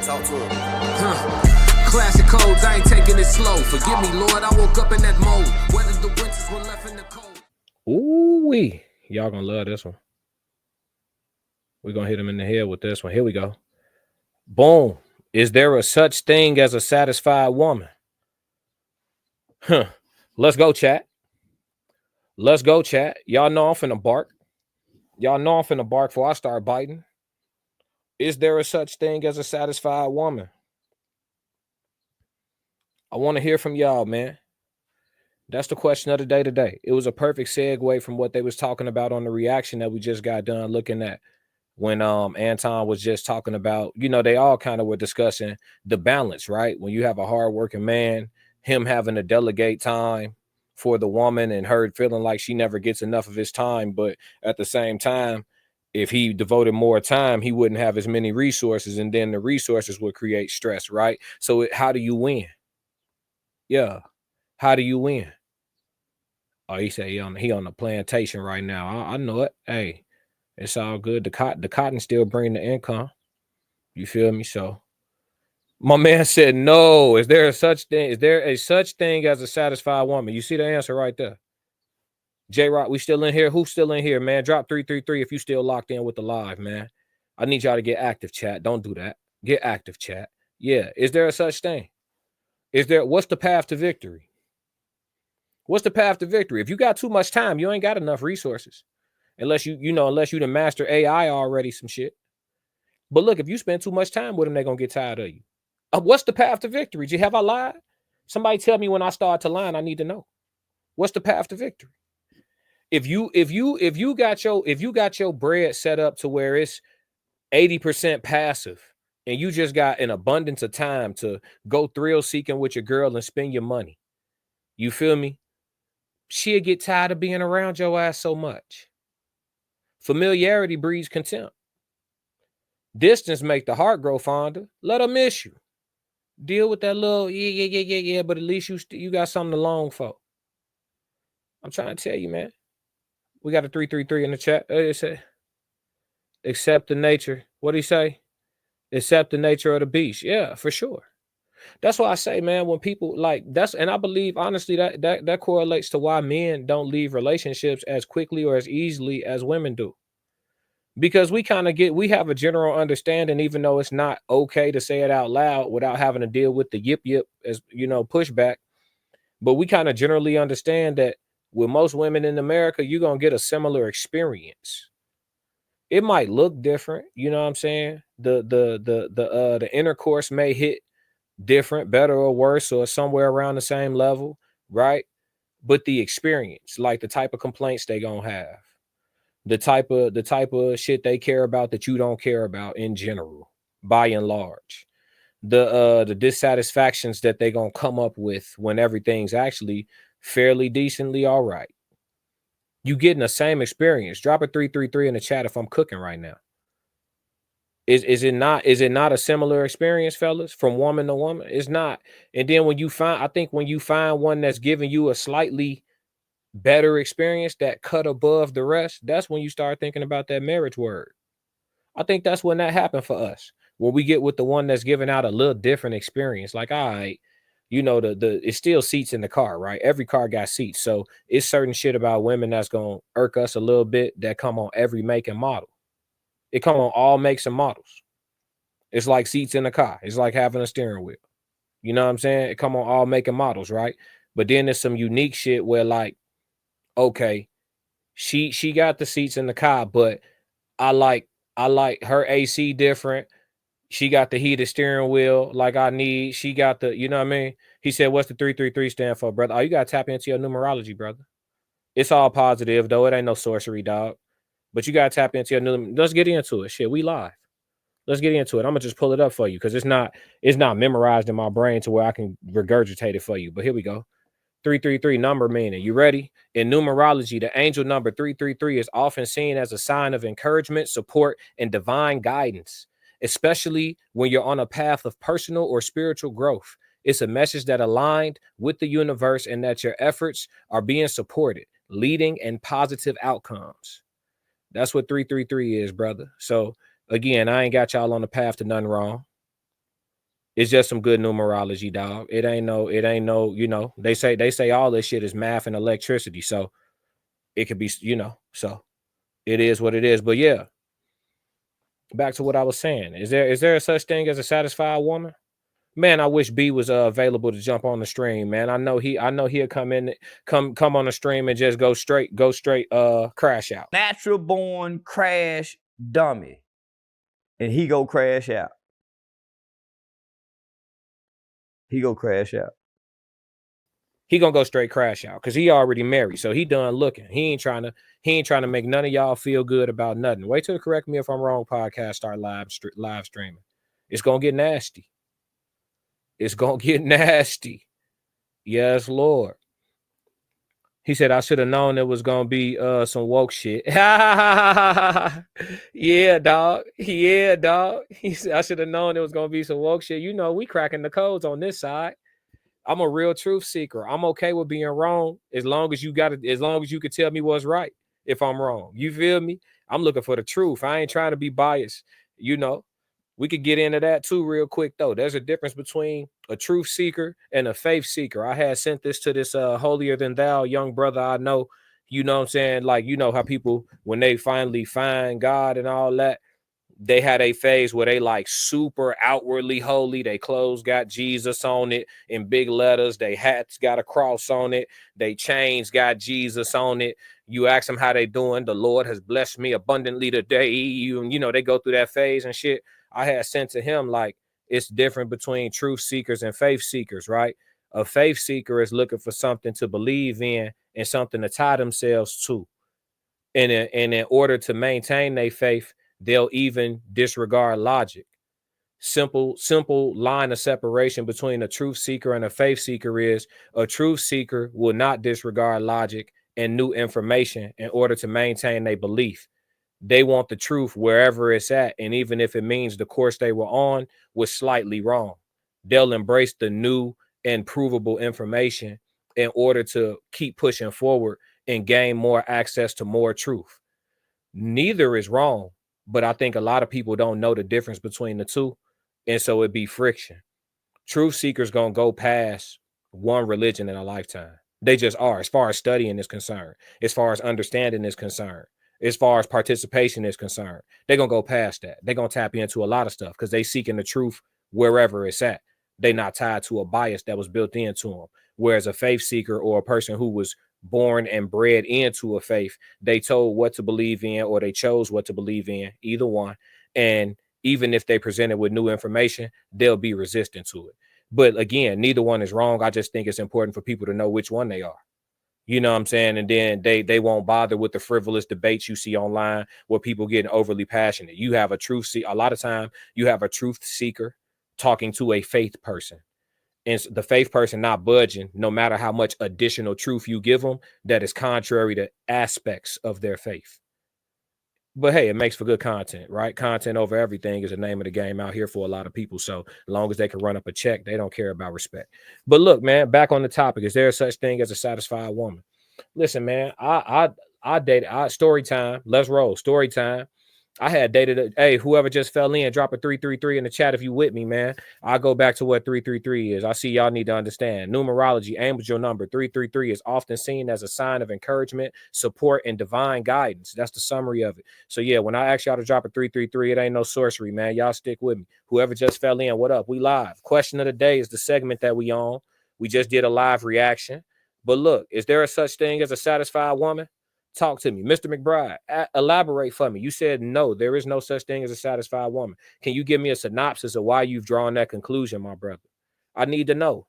Talk to him. Classic codes, I ain't taking it slow. Forgive me, Lord, I woke up in that mode. Whether the winters were left in the cold. Ooh-wee. Y'all gonna love this one. We're gonna hit him in the head with this one. Here we go. Boom. Is there a such thing as a satisfied woman? Let's go, chat. Let's go, chat. Y'all know I'm finna bark. Y'all know I'm finna bark before I start biting. Is there a such thing as a satisfied woman? I want to hear from y'all, man. That's the question of the day today. It was a perfect segue from what they was talking about on the reaction that we just got done looking at when Anton was just talking about, you know, they all kind of were discussing the balance, right? When you have a hardworking man, him having to delegate time for the woman and her feeling like she never gets enough of his time, but at the same time, if he devoted more time, he wouldn't have as many resources, and then the resources would create stress, right? So how do you win? Yeah. How do you win? Oh, he said he on the plantation right now. I know it. Hey, it's all good. The cotton still bringing the income. You feel me? So my man said, no. Is there a such thing? Is there a such thing as a satisfied woman? You see the answer right there. J-Rock, we still in here? Who's still in here, man? Drop 333 if you still locked in with the live, man. I need y'all to get active, chat. Don't do that. Get active, chat. Yeah. Is there a such thing? What's the path to victory? What's the path to victory? If you got too much time, you ain't got enough resources. Unless you done master AI already, some shit. But look, if you spend too much time with them, they're gonna get tired of you. What's the path to victory? Have I lied? Somebody tell me when I start to lie. I need to know. What's the path to victory? If you got your bread set up to where it's 80% passive, and you just got an abundance of time to go thrill seeking with your girl and spend your money, you feel me? She'll get tired of being around your ass so much. Familiarity breeds contempt. Distance make the heart grow fonder. Let her miss you. Deal with that little yeah, but at least you got something to long for. I'm trying to tell you, man. We got a 333 in the chat. It said, accept the nature. What do he say? Accept the nature of the beast. Yeah, for sure. That's why I say, man, when people and I believe honestly that correlates to why men don't leave relationships as quickly or as easily as women do. Because we have a general understanding, even though it's not okay to say it out loud without having to deal with the yip as pushback. But we kind of generally understand that with most women in America, you're gonna get a similar experience. It might look different, you know what I'm saying? The intercourse may hit different, better or worse, or somewhere around the same level, right? But the experience, like the type of complaints they gonna have, the type of shit they care about that you don't care about in general, by and large, the dissatisfactions that they gonna come up with when everything's actually fairly decently all right. You getting the same experience. Drop a 333 in the chat if I'm cooking right now. Is it not a similar experience, fellas, from woman to woman? It's not. And then when you find one that's giving you a slightly better experience that cut above the rest, that's when you start thinking about that marriage word. I think that's when that happened for us. When we get with the one that's giving out a little different experience, like, all right, it's still seats in the car, right? Every car got seats. So it's certain shit about women that's gonna irk us a little bit that come on every make and model. It come on all makes and models. It's like seats in the car. It's like having a steering wheel. You know what I'm saying? It come on all make and models, right? But then there's some unique shit where, like, okay, she got the seats in the car, but I like her AC different. She got the heated steering wheel like I need. She got the, you know what I mean? He said, what's the 333 stand for, brother? Oh, you got to tap into your numerology, brother. It's all positive, though. It ain't no sorcery, dog. But you got to tap into your new. Let's get into it. Shit, we live. Let's get into it. I'm going to just pull it up for you because it's not memorized in my brain to where I can regurgitate it for you. But here we go. 333 number meaning. You ready? In numerology, the angel number 333 is often seen as a sign of encouragement, support, and divine guidance, especially when you're on a path of personal or spiritual growth. It's a message that aligned with the universe and that your efforts are being supported, leading in positive outcomes. That's what 333 is, brother. So again, I ain't got y'all on the path to nothing wrong. It's just some good numerology, dog. It ain't no, you know, they say all this shit is math and electricity. So it could be, you know, so it is what it is. But yeah, back to what I was saying. Is there a such thing as a satisfied woman? Man, I wish B was available to jump on the stream, man. I know he'll come on the stream and just go straight crash out. Natural born crash dummy. And he go crash out. He go crash out. He gonna go straight crash out because he already married, so he done looking. He ain't trying to make none of y'all feel good about nothing. Wait till correct me if I'm wrong. Podcast start live streaming. It's gonna get nasty. It's gonna get nasty. Yes, Lord. He said I should have known it was gonna be some woke shit. Yeah, dog. Yeah, dog. He said I should have known it was gonna be some woke shit. You know, we cracking the codes on this side. I'm a real truth seeker. I'm okay with being wrong as long as you got it, as long as you can tell me what's right if I'm wrong. You feel me? I'm looking for the truth. I ain't trying to be biased. You know, we could get into that too real quick though. There's a difference between a truth seeker and a faith seeker. I had sent this to this holier than thou young brother I know. You know what I'm saying? Like, you know how people, when they finally find God and all that, they had a phase where they like super outwardly holy. They clothes got Jesus on it in big letters. They hats got a cross on it. They chains got Jesus on it. You ask them how they doing. The Lord has blessed me abundantly today. You know, they go through that phase and shit. I had sent to him like it's different between truth seekers and faith seekers, right? A faith seeker is looking for something to believe in and something to tie themselves to. And in order to maintain their faith, they'll even disregard logic. Simple line of separation between a truth seeker and a faith seeker is a truth seeker will not disregard logic and new information in order to maintain their belief. They want the truth wherever it's at, and even if it means the course they were on was slightly wrong, they'll embrace the new and provable information in order to keep pushing forward and gain more access to more truth. Neither is wrong, but I think a lot of people don't know the difference between the two, and so it'd be friction. Truth seekers gonna go past one religion in a lifetime. They just are, as far as studying is concerned, as far as understanding is concerned, as far as participation is concerned. They're gonna go past that. They're gonna tap into a lot of stuff because they seeking the truth wherever it's at. They're not tied to a bias that was built into them. Whereas a faith seeker or a person who was born and bred into a faith, they told what to believe in or they chose what to believe in, either one. And even if they presented with new information, they'll be resistant to it. But again, neither one is wrong. I just think it's important for people to know which one they are. You know what I'm saying? And then they won't bother with the frivolous debates you see online where people getting overly passionate. You have a truth seeker. A lot of time you have a truth seeker talking to a faith person. And the faith person not budging, no matter how much additional truth you give them, that is contrary to aspects of their faith. But hey, it makes for good content, right? Content over everything is the name of the game out here for a lot of people. So as long as they can run up a check, they don't care about respect. But look, man, back on the topic, is there such thing as a satisfied woman? Listen, man, I dated story time. Let's roll. Story time. I had dated hey, whoever just fell in, drop a 333 in the chat if you with me, man. I'll go back to what 333 is. I see y'all need to understand. Numerology, aim with your number. 333 is often seen as a sign of encouragement, support, and divine guidance. That's the summary of it. So yeah, when I ask y'all to drop a 333, it ain't no sorcery, man. Y'all stick with me. Whoever just fell in, what up? We live. Question of the day is the segment that we on. We just did a live reaction. But look, is there a such thing as a satisfied woman? Talk to me. Mr. McBride, elaborate for me. You said no, there is no such thing as a satisfied woman. Can you give me a synopsis of why you've drawn that conclusion, my brother? I need to know.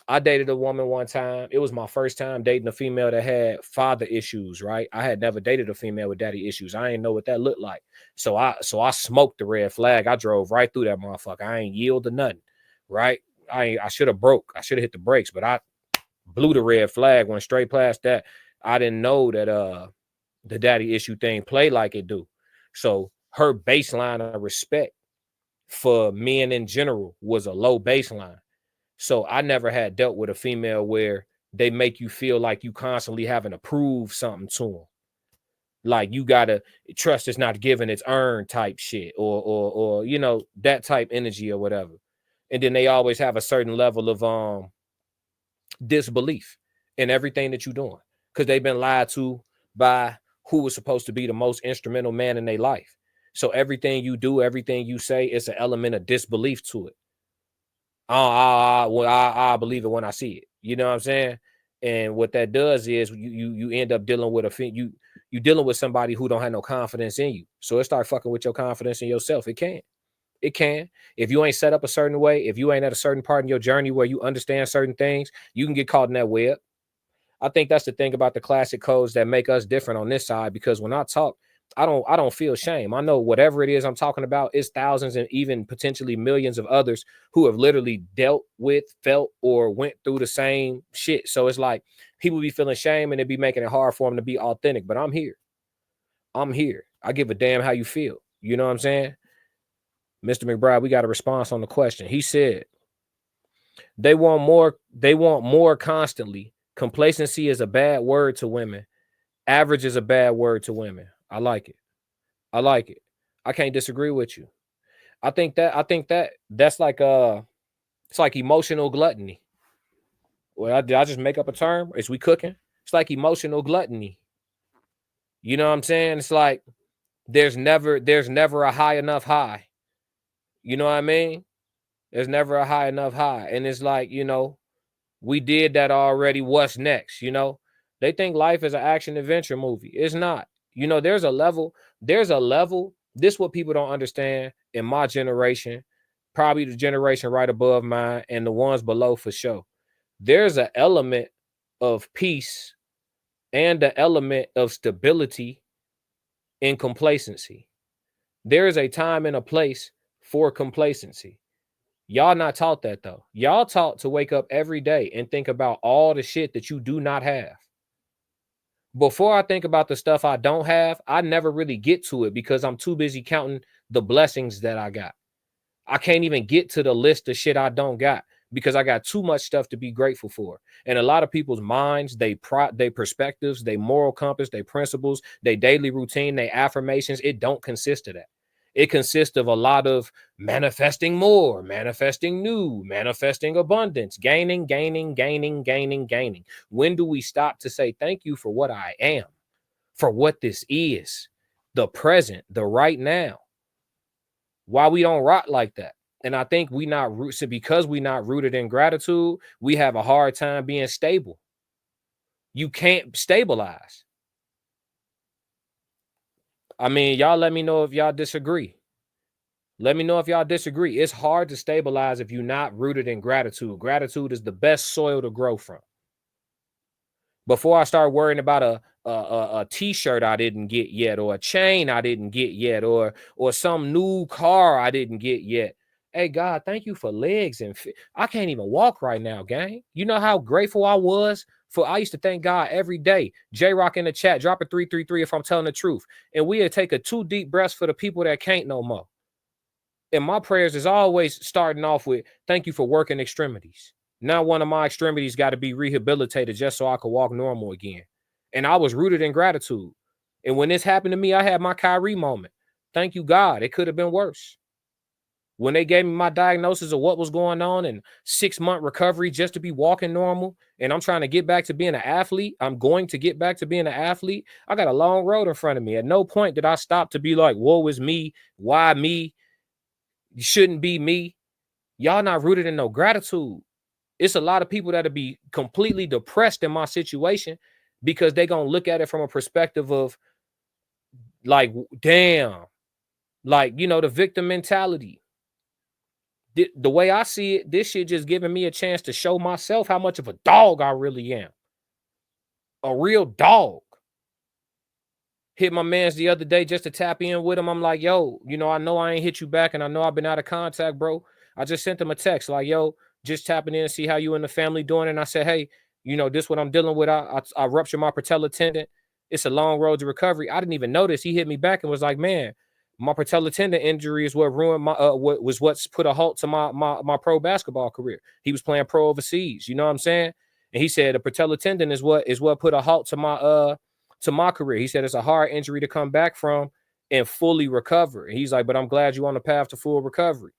I dated a woman one time. It was my first time dating a female that had father issues, right? I had never dated a female with daddy issues. I didn't know what that looked like. So I smoked the red flag. I drove right through that motherfucker. I ain't yield to nothing, right? I should have broke. I should have hit the brakes, but I blew the red flag, went straight past that. I didn't know that the daddy issue thing play like it do. So her baseline of respect for men in general was a low baseline. So I never had dealt with a female where they make you feel like you constantly having to prove something to them. Like you gotta trust is not given, it's earned type shit, or you know, that type energy or whatever. And then they always have a certain level of disbelief in everything that you're doing because they've been lied to by who was supposed to be the most instrumental man in their life. So everything you do, everything you say, it's an element of disbelief to it. I believe it when I see it. You know what I'm saying? And what that does is you end up dealing with you dealing with somebody who don't have no confidence in you. So it start fucking with your confidence in yourself. It can. It can. If you ain't set up a certain way, if you ain't at a certain part in your journey where you understand certain things, you can get caught in that web. I think that's the thing about the classic codes that make us different on this side, because when I talk, I don't feel shame. I know whatever it is I'm talking about is thousands and even potentially millions of others who have literally dealt with, felt, or went through the same shit. So it's like people be feeling shame and it be making it hard for them to be authentic. But I'm here. I'm here. I give a damn how you feel. You know what I'm saying? Mr. McBride, we got a response on the question. He said, they want more constantly. Complacency is a bad word to women. Average is a bad word to women. I like it. I like it. I can't disagree with you. I think that's like it's like emotional gluttony. Well, did I just make up a term? Is we cooking? It's like emotional gluttony. You know what I'm saying? It's like there's never a high enough high. You know what I mean? There's never a high enough high. And it's like, you know, we did that already. What's next? You know, they think life is an action adventure movie. It's not. You know, there's a level. This is what people don't understand in my generation, probably the generation right above mine and the ones below for sure. There's an element of peace and an element of stability in complacency. There is a time and a place for complacency. Y'all not taught that though. Y'all taught to wake up every day and think about all the shit that you do not have. Before I think about the stuff I don't have, I never really get to it because I'm too busy counting the blessings that I got. I can't even get to the list of shit I don't got because I got too much stuff to be grateful for. And a lot of people's minds, they perspectives, they moral compass, they principles, they daily routine, they affirmations, it don't consist of that. It consists of a lot of manifesting more, manifesting new, manifesting abundance, gaining. When do we stop to say thank you for what I am, for what this is, the present, the right now? Why we don't rock like that? And I think because we not rooted in gratitude, we have a hard time being stable. You can't stabilize. I mean, y'all let me know if y'all disagree. Let me know if y'all disagree. It's hard to stabilize if you're not rooted in gratitude. Gratitude is the best soil to grow from. Before I start worrying about a t-shirt I didn't get yet, or a chain I didn't get yet, or some new car I didn't get yet. Hey, God, thank you for legs and I can't even walk right now, gang. You know how grateful I was for. I used to thank God every day. J-Rock in the chat, drop a 333 if I'm telling the truth. And we'll take a 2 deep breaths for the people that can't no more. And my prayers is always starting off with thank you for working extremities. Now one of my extremities got to be rehabilitated just so I could walk normal again. And I was rooted in gratitude. And when this happened to me, I had my Kyrie moment. Thank you, God. It could have been worse. When they gave me my diagnosis of what was going on and 6-month recovery just to be walking normal, and I'm trying to get back to being an athlete, I'm going to get back to being an athlete. I got a long road in front of me. At no point did I stop to be like, woe is me. Why me? You shouldn't be me. Y'all not rooted in no gratitude. It's a lot of people that'll be completely depressed in my situation because they gonna look at it from a perspective of like, damn, like, you know, the victim mentality. The way I see it, this shit just giving me a chance to show myself how much of a dog I really am. A real dog. Hit my mans the other day just to tap in with him. I'm like, yo, you know I ain't hit you back and I know I've been out of contact, bro. I just sent him a text like, yo, just tapping in and see how you and the family doing. And I said, hey, you know, this what I'm dealing with. I ruptured my patella tendon. It's a long road to recovery. I didn't even notice. He hit me back and was like, man, my patella tendon injury is what ruined my what's put a halt to my pro basketball career. He was playing pro overseas. You know what I'm saying? And he said the patella tendon is what put a halt to my career. He said it's a hard injury to come back from and fully recover. And he's like, but I'm glad you're on the path to full recovery.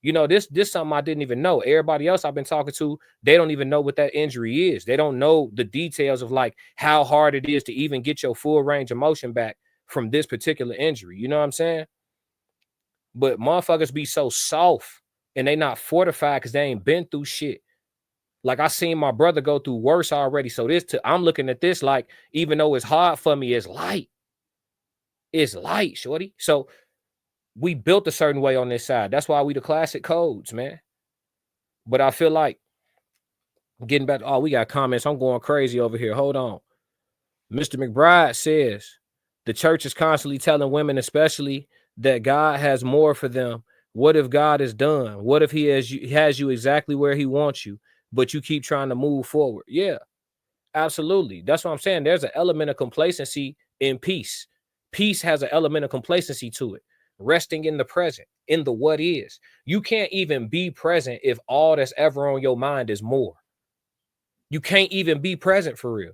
You know, this something I didn't even know. Everybody else I've been talking to, they don't even know what that injury is. They don't know the details of like how hard it is to even get your full range of motion back from this particular injury. You know what I'm saying? But motherfuckers be so soft and they not fortified because they ain't been through shit. Like I seen my brother go through worse already. So I'm looking at this like, even though it's hard for me, it's light. It's light, shorty. So we built a certain way on this side. That's why we the classic codes, man. But I feel like getting back, oh, we got comments. I'm going crazy over here. Hold on. Mr. McBride says the church is constantly telling women, especially, that God has more for them. What if God is done? What if he has you exactly where he wants you, but you keep trying to move forward? Yeah, absolutely. That's what I'm saying. There's an element of complacency in peace. Peace has an element of complacency to it. Resting in the present, in the what is. You can't even be present if all that's ever on your mind is more. You can't even be present for real.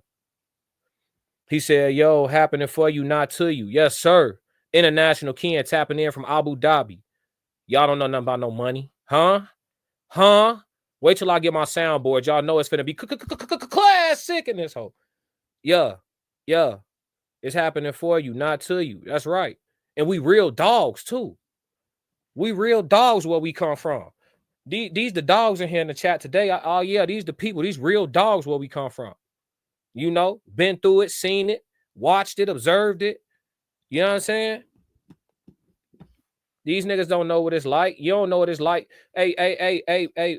He said, yo, happening for you, not to you. Yes, sir. International Ken tapping in from Abu Dhabi. Y'all don't know nothing about no money. Huh? Wait till I get my soundboard. Y'all know it's finna be classic in this hole. Yeah. It's happening for you, not to you. That's right. And we real dogs too. We real dogs where we come from. These the dogs in here in the chat today. Oh yeah, these the people. These real dogs where we come from. You know, been through it, seen it, watched it, observed it. You know what I'm saying? These niggas don't know what it's like. You don't know what it's like. Hey,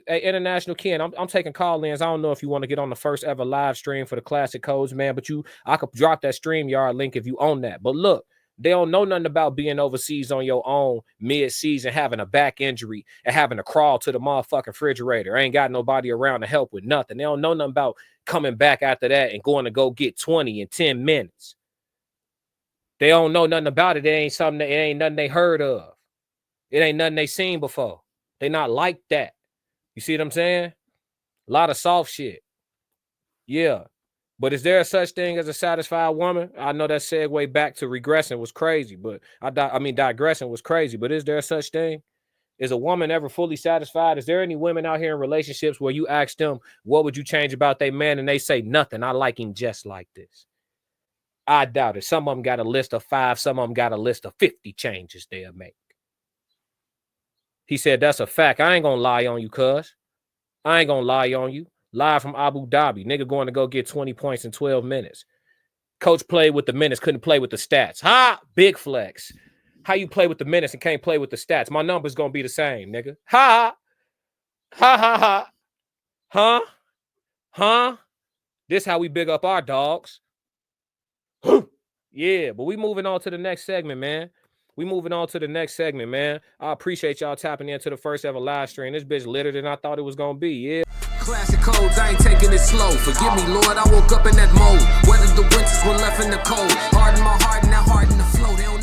International Ken, I'm taking call-ins. I don't know if you want to get on the first ever live stream for the Classic Codes, man, but I could drop that StreamYard link if you own that. But look, they don't know nothing about being overseas on your own mid-season, having a back injury and having to crawl to the motherfucking refrigerator. Ain't got nobody around to help with nothing. They don't know nothing about coming back after that and going to go get 20 in 10 minutes. They don't know nothing about it. It ain't nothing they heard of. It ain't nothing they seen before. They not like that. You see what I'm saying? A lot of soft shit. Yeah. But is there such thing as a satisfied woman? I know that segue back to regressing was crazy, but digressing was crazy. But is there such thing? Is a woman ever fully satisfied? Is there any women out here in relationships where you ask them, what would you change about their man? And they say nothing. I like him just like this. I doubt it. Some of them got a list of 5. Some of them got a list of 50 changes they'll make. He said, that's a fact. I ain't going to lie on you, cuz. I ain't going to lie on you. Live from Abu Dhabi. Nigga going to go get 20 points in 12 minutes. Coach played with the minutes, couldn't play with the stats. Ha! Big flex. How you play with the minutes and can't play with the stats? My number's going to be the same, nigga. Ha! Ha! Huh? This how we big up our dogs. Yeah, but we moving on to the next segment, man. I appreciate y'all tapping into the first ever live stream. This bitch litter than I thought it was gonna be. Yeah. Classic codes, I ain't taking it slow. Forgive me, Lord, I woke up in that mode. Weathered the winters when left in the cold. Harden my heart and that heart in the flow. They don't